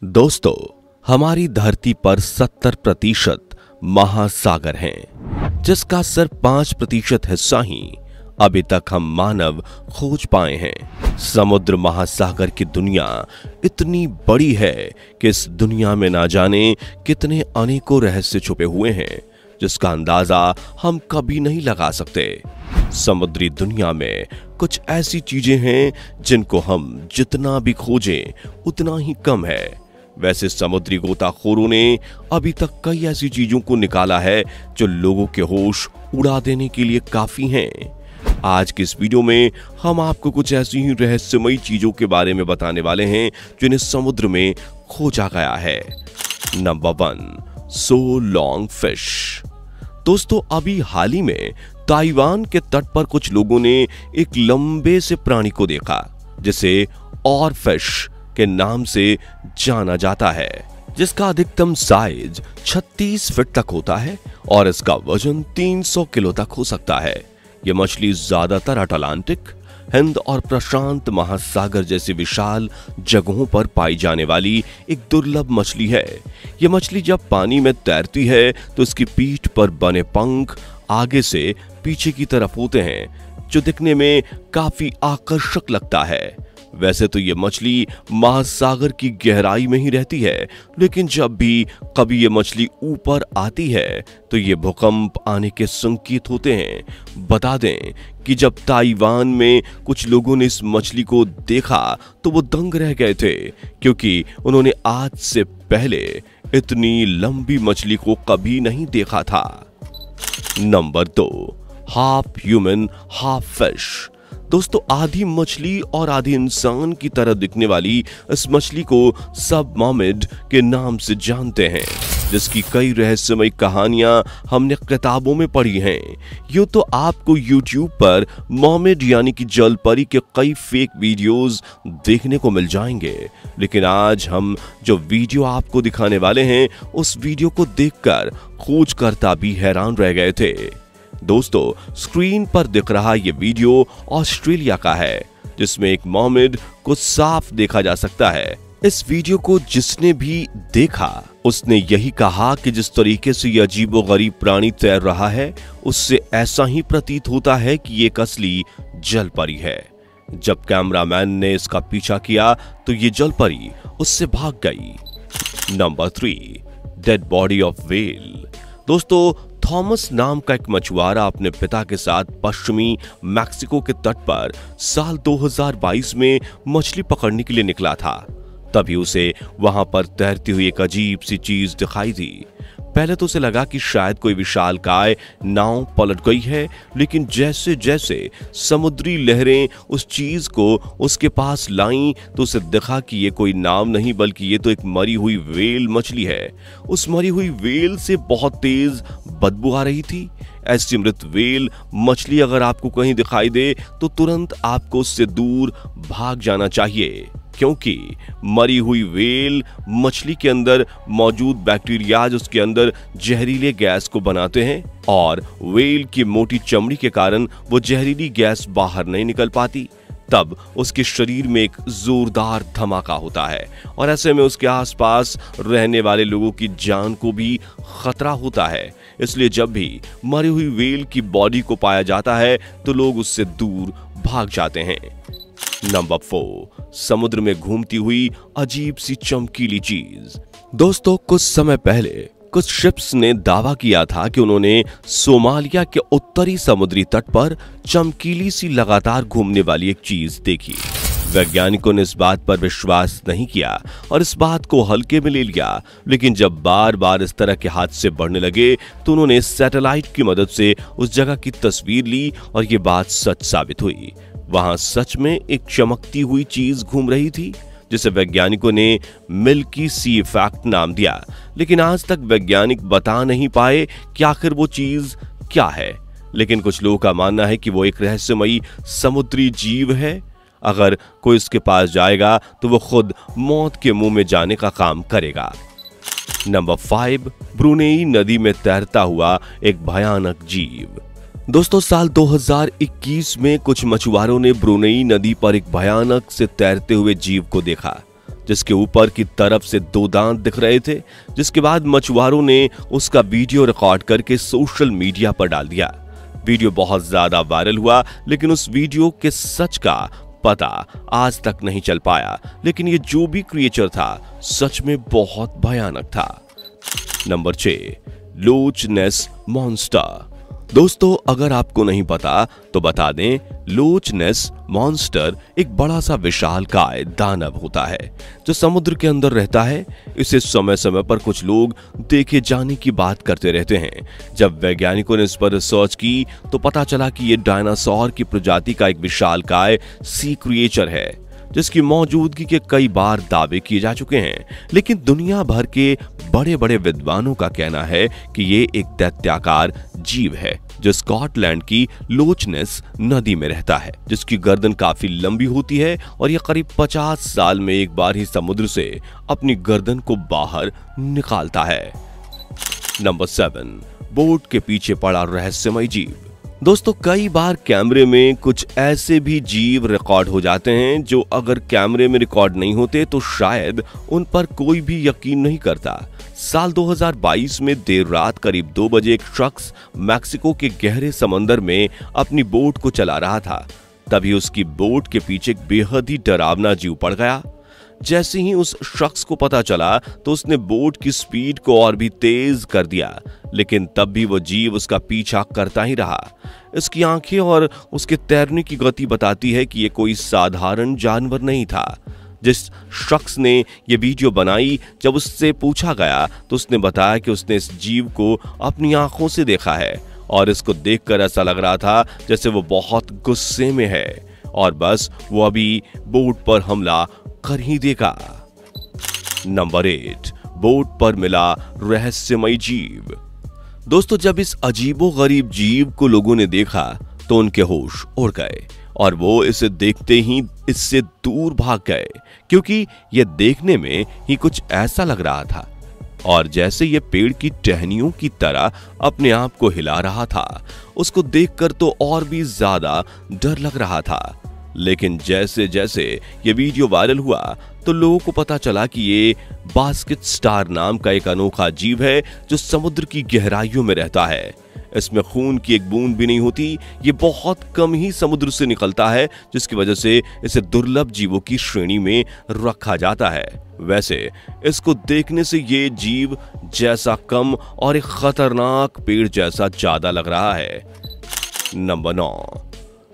दोस्तों, हमारी धरती पर 70% महासागर हैं, जिसका सिर्फ 5% हिस्सा ही अभी तक हम मानव खोज पाए हैं। समुद्र महासागर की दुनिया इतनी बड़ी है कि इस दुनिया में ना जाने कितने अनेकों रहस्य छुपे हुए हैं, जिसका अंदाजा हम कभी नहीं लगा सकते। समुद्री दुनिया में कुछ ऐसी चीजें हैं जिनको हम जितना भी खोजें उतना ही कम है। वैसे समुद्री गोताखोरों ने अभी तक कई ऐसी चीजों को निकाला है जो लोगों के होश उड़ा देने के लिए काफी हैं। आज की इस वीडियो में हम आपको कुछ ऐसी ही रहस्यमयी चीजों के बारे में बताने वाले हैं जिन्हें समुद्र में खोजा गया है। Number 1, so long fish. दोस्तों, अभी हाल ही में ताइवान के तट पर कुछ लोगों ने एक लंबे से प्राणी को देखा जिसे और फिश के नाम से जाना जाता है, जिसका अधिकतम साइज 36 फीट तक होता है और इसका वजन 300 किलो तक हो सकता है। यह मछली ज्यादातर अटलांटिक, हिंद और प्रशांत महासागर जैसी विशाल जगहों पर पाई जाने वाली एक दुर्लभ मछली है। यह मछली जब पानी में तैरती है तो इसकी पीठ पर बने पंख आगे से पीछे की तरफ होते हैं, जो दिखने में काफी आकर्षक लगता है। वैसे तो ये मछली महासागर की गहराई में ही रहती है, लेकिन जब भी कभी ये मछली ऊपर आती है तो ये भूकंप आने के संकेत होते हैं। बता दें कि जब ताइवान में कुछ लोगों ने इस मछली को देखा तो वो दंग रह गए थे, क्योंकि उन्होंने आज से पहले इतनी लंबी मछली को कभी नहीं देखा था। Number 2, half human half fish. दोस्तों, आधी मछली और आधी इंसान की तरह दिखने वाली इस मछली को सब मर्मेड के नाम से जानते हैं, जिसकी कई रहस्यमयी कहानियां हमने किताबों में पढ़ी हैं। यूं तो आपको YouTube पर मर्मेड यानी कि जलपरी के कई फेक वीडियोस देखने को मिल जाएंगे, लेकिन आज हम जो वीडियो आपको दिखाने वाले हैं उस वीडियो को देखकर खोजकर्ता भी हैरान रह गए थे। दोस्तों, स्क्रीन पर दिख रहा ये वीडियो ऑस्ट्रेलिया का है, जिसमें एक मर्मेड को साफ देखा जा सकता है। इस वीडियो को जिसने भी देखा उसने यही कहा कि जिस तरीके से ये अजीबोगरीब प्राणी तैर रहा है उससे ऐसा ही प्रतीत होता है कि ये एक असली जलपरी है। जब कैमरामैन ने इसका पीछा किया तो ये जलपरी उससे भाग गई। Number 3, dead body of whale. दोस्तों, थॉमस नाम का एक मछुआरा अपने पिता के साथ पश्चिमी मैक्सिको के तट पर साल 2022 में मछली पकड़ने के लिए निकला था। तभी उसे वहां पर तैरती हुई एक अजीब सी चीज दिखाई दी। पहले तो उसे लगा कि शायद कोई विशालकाय नाव पलट गई है, लेकिन जैसे जैसे समुद्री लहरें उस चीज को उसके पास लाईं तो उसे दिखा कि ये कोई नाव नहीं बल्कि ये तो एक मरी हुई व्हेल मछली है। उस मरी हुई व्हेल से बहुत तेज बदबू आ रही थी। ऐसी मृत व्हेल मछली अगर आपको कहीं दिखाई दे तो तुरंत आपको उससे दूर भाग जाना चाहिए, क्योंकि मरी हुई व्हेल मछली के अंदर मौजूद बैक्टीरियाज उसके अंदर जहरीले गैस को बनाते हैं और व्हेल की मोटी चमड़ी के कारण वो जहरीली गैस बाहर नहीं निकल पाती। तब उसके शरीर में एक जोरदार धमाका होता है और ऐसे में उसके आसपास रहने वाले लोगों की जान को भी खतरा होता है। इसलिए जब भी मरी हुई व्हेल की बॉडी को पाया जाता है तो लोग उससे दूर भाग जाते हैं। नंबर 4, समुद्र में घूमती हुई अजीब सी चमकीली चीज। दोस्तों, कुछ समय पहले कुछ शिप्स ने दावा किया था कि उन्होंने सोमालिया के उत्तरी समुद्री तट पर चमकीली सी लगातार घूमने वाली एक चीज देखी। वैज्ञानिकों ने इस बात पर विश्वास नहीं किया और इस बात को हल्के में ले लिया, लेकिन जब बार बार इस तरह के हादसे बढ़ने लगे तो उन्होंने सैटेलाइट की मदद से उस जगह की तस्वीर ली और ये बात सच साबित हुई। वहां सच में एक चमकती हुई चीज घूम रही थी, जिसे वैज्ञानिकों ने मिल्की सी इफेक्ट नाम दिया, लेकिन आज तक वैज्ञानिक बता नहीं पाए कि आखिर वो चीज क्या है। लेकिन कुछ लोगों का मानना है कि वो एक रहस्यमयी समुद्री जीव है। अगर कोई उसके पास जाएगा तो वो खुद मौत के मुंह में जाने का काम करेगा। नंबर 5, ब्रुनेई नदी में तैरता हुआ एक भयानक जीव। दोस्तों, साल 2021 में कुछ मछुआरों ने ब्रुनेई नदी पर एक भयानक से तैरते हुए जीव को देखा। जिसके ऊपर की तरफ से 2 दांत दिख रहे थे। जिसके बाद मछुआरों ने उसका वीडियो रिकॉर्ड करके सोशल मीडिया पर डाल दिया। वीडियो बहुत ज्यादा वायरल हुआ, लेकिन उस वीडियो के सच का पता आज तक नहीं चल पाया। लेकिन ये जो भी क्रिएचर था सच में बहुत भयानक था। नंबर 6, लोच नेस मॉन्स्टर। दोस्तों, अगर आपको नहीं पता तो बता दें, लोच नेस मॉन्स्टर एक बड़ा सा विशालकाय दानव होता है जो समुद्र के अंदर रहता है। इसे समय समय पर कुछ लोग देखे जाने की बात करते रहते हैं। जब वैज्ञानिकों ने इस पर रिसर्च की तो पता चला कि ये डायनासोर की प्रजाति का एक विशालकाय सी क्रिएचर है जिसकी मौजूदगी के कई बार दावे किए जा चुके हैं। लेकिन दुनिया भर के बड़े बड़े विद्वानों का कहना है कि ये एक दैत्याकार जीव है जो स्कॉटलैंड की लोच नेस नदी में रहता है, जिसकी गर्दन काफी लंबी होती है और यह करीब 50 साल में एक बार ही समुद्र से अपनी गर्दन को बाहर निकालता है। नंबर 7, बोट के पीछे पड़ा रहस्यमय जीव। दोस्तों, कई बार कैमरे में कुछ ऐसे भी जीव रिकॉर्ड हो जाते हैं जो अगर कैमरे में रिकॉर्ड नहीं होते तो शायद उन पर कोई भी यकीन नहीं करता। साल 2022 में देर रात करीब 2 बजे एक शख्स मैक्सिको के गहरे समंदर में अपनी बोट को चला रहा था। तभी उसकी बोट के पीछे एक बेहद ही डरावना जीव पड़ गया। जैसे ही उस शख्स को पता चला तो उसने बोट की स्पीड को और भी तेज कर दिया, लेकिन तब भी वो जीव उसका पीछा करता ही रहा। इसकी आंखें और उसके तैरने की गति बताती है कि ये कोई साधारण जानवर नहीं था। जिस शख्स ने ये वीडियो बनाई, जब उससे पूछा गया तो उसने बताया कि उसने इस जीव को अपनी आंखों से देखा है और इसको देखकर ऐसा लग रहा था जैसे वो बहुत गुस्से में है और बस वो अभी बोट पर हमला कर ही देगा। नंबर 8, बोट पर मिला रहस्यमय जीव। दोस्तों, जब इस अजीबोगरीब जीव को लोगों ने देखा तो उनके होश उड़ गए और वो इसे देखते ही इससे दूर भाग गए, क्योंकि यह देखने में ही कुछ ऐसा लग रहा था और जैसे ये पेड़ की टहनियों की तरह अपने आप को हिला रहा था। उसको देखकर तो और भी ज्यादा डर लग रहा था। लेकिन जैसे जैसे ये वीडियो वायरल हुआ तो लोगों को पता चला कि ये बास्केट स्टार नाम का एक अनोखा जीव है जो समुद्र की गहराइयों में रहता है। इसमें खून की एक बूंद भी नहीं होती। ये बहुत कम ही समुद्र से निकलता है, जिसकी वजह से इसे दुर्लभ जीवों की श्रेणी में रखा जाता है। वैसे इसको देखने से ये जीव जैसा कम और एक खतरनाक पेड़ जैसा ज्यादा लग रहा है। नंबर 9,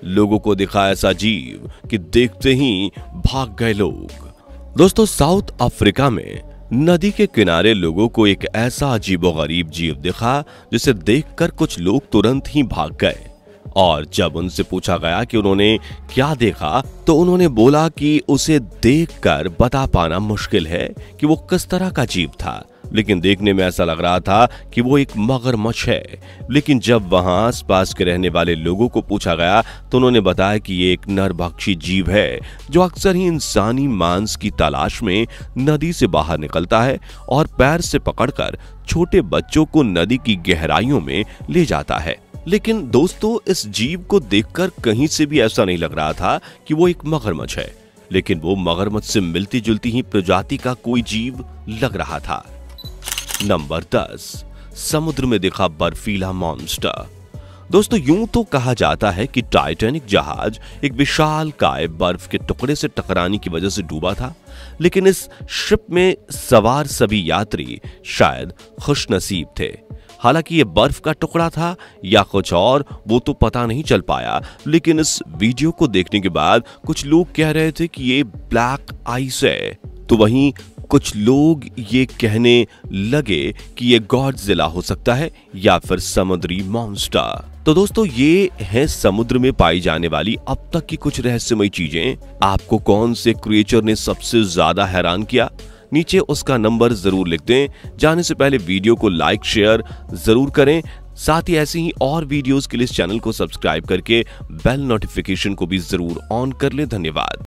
लोगों को दिखा ऐसा जीव कि देखते ही भाग गए लोग। दोस्तों, साउथ अफ्रीका में नदी के किनारे लोगों को एक ऐसा अजीबोगरीब जीव दिखा जिसे देखकर कुछ लोग तुरंत ही भाग गए और जब उनसे पूछा गया कि उन्होंने क्या देखा तो उन्होंने बोला कि उसे देखकर बता पाना मुश्किल है कि वो किस तरह का जीव था, लेकिन देखने में ऐसा लग रहा था कि वो एक मगरमच्छ है। लेकिन जब वहां आसपास के रहने वाले लोगों को पूछा गया तो उन्होंने बताया कि ये एक नरभक्षी जीव है जो अक्सर ही इंसानी मांस की तलाश में नदी से बाहर निकलता है और पैर से पकड़कर छोटे बच्चों को नदी की गहराइयों में ले जाता है। लेकिन दोस्तों, इस जीव को देखकर कहीं से भी ऐसा नहीं लग रहा था कि वो एक मगरमच्छ है, लेकिन वो मगरमच्छ से मिलती जुलती ही प्रजाति का कोई जीव लग रहा था। नंबर 10, समुद्र में दिखा बर्फीला मॉन्स्टर। दोस्तों, यूं तो कहा जाता है कि टाइटैनिक जहाज एक विशालकाय बर्फ के टुकड़े से टकराने की वजह से डूबा था, लेकिन इस शिप में सवार सभी यात्री शायद खुशनसीब थे। हालांकि ये बर्फ का टुकड़ा था या कुछ और, वो तो पता नहीं चल पाया, लेकिन इस वीडियो को देखने के बाद कुछ लोग कह रहे थे कि ये ब्लैक आइस है, तो वहीं कुछ लोग ये कहने लगे कि ये गॉडजिला हो सकता है या फिर समुद्री मॉन्स्टर। तो दोस्तों, ये है समुद्र में पाई जाने वाली अब तक की कुछ रहस्यमय चीजें। आपको कौन से क्रिएचर ने सबसे ज्यादा हैरान किया? नीचे उसका नंबर जरूर लिख दें। जाने से पहले वीडियो को लाइक शेयर जरूर करें। साथ ही ऐसी ही और वीडियोस के लिए इस चैनल को सब्सक्राइब करके बेल नोटिफिकेशन को भी जरूर ऑन कर लें। धन्यवाद।